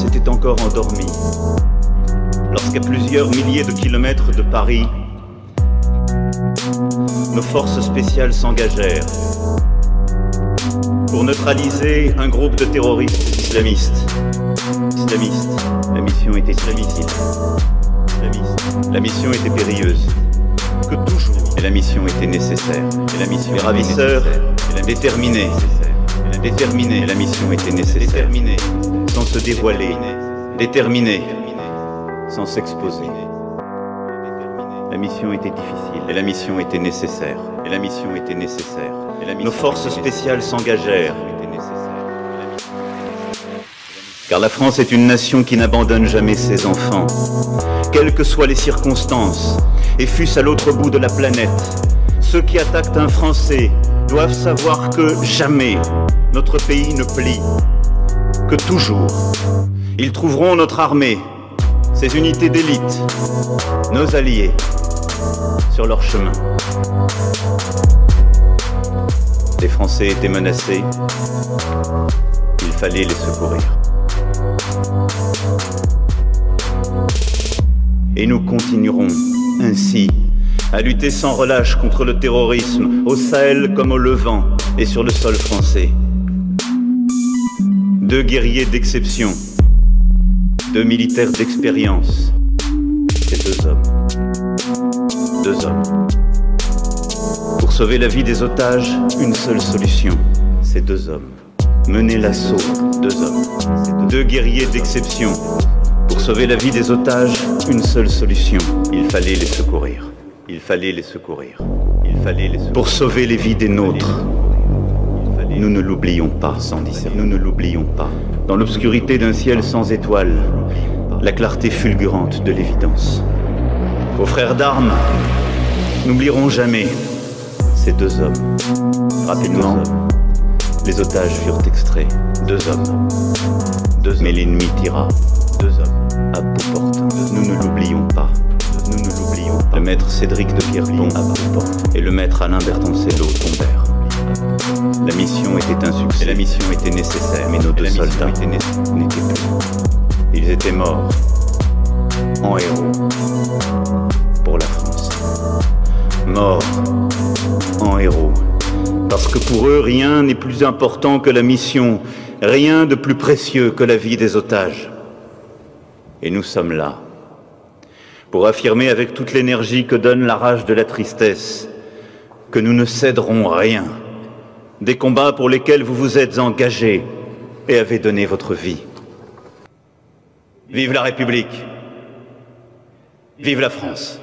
France était encore endormie, lorsqu'à plusieurs milliers de kilomètres de Paris, nos forces spéciales s'engagèrent pour neutraliser un groupe de terroristes islamistes. La mission était difficile. La mission était périlleuse. Que toujours. Et la mission était nécessaire. Les ravisseurs, déterminés. Et la mission était nécessaire. Déterminés, sans se dévoiler. Déterminés, sans s'exposer. La mission était difficile. Et la mission était nécessaire. Nos forces spéciales s'engagèrent. Car la France est une nation qui n'abandonne jamais ses enfants, quelles que soient les circonstances, et fût-ce à l'autre bout de la planète. Ceux qui attaquent un Français doivent savoir que jamais notre pays ne plie, que toujours ils trouveront notre armée, ses unités d'élite, nos alliés, sur leur chemin. Les Français étaient menacés, il fallait les secourir. Et nous continuerons ainsi à lutter sans relâche contre le terrorisme, au Sahel comme au Levant et sur le sol français. Deux guerriers d'exception, deux militaires d'expérience, et deux hommes. Pour sauver la vie des otages, une seule solution, c'est deux hommes. Mener l'assaut, deux hommes. Deux guerriers d'exception. Pour sauver la vie des otages, une seule solution. Il fallait les secourir. Pour sauver les vies des nôtres, nous ne l'oublions pas, nous ne l'oublions pas. Dans l'obscurité d'un ciel sans étoiles, la clarté fulgurante de l'évidence. Aux frères d'armes, n'oublierons jamais ces deux hommes. Rapidement, les otages furent extraits. Deux hommes. Mais l'ennemi tira. Deux hommes. À bout portant. Nous ne l'oublions pas. Le maître Cédric de Pierrepont à bout portant et le maître Alain Bertoncello tombèrent. La mission était un succès. Et la mission était nécessaire. Mais nos deux soldats n'étaient plus. Ils étaient morts. En héros. Pour la France. Morts. En héros. Parce que pour eux, rien n'est plus important que la mission, rien de plus précieux que la vie des otages. Et nous sommes là, pour affirmer avec toute l'énergie que donne la rage de la tristesse, que nous ne céderons rien, des combats pour lesquels vous vous êtes engagés et avez donné votre vie. Vive la République! Vive la France!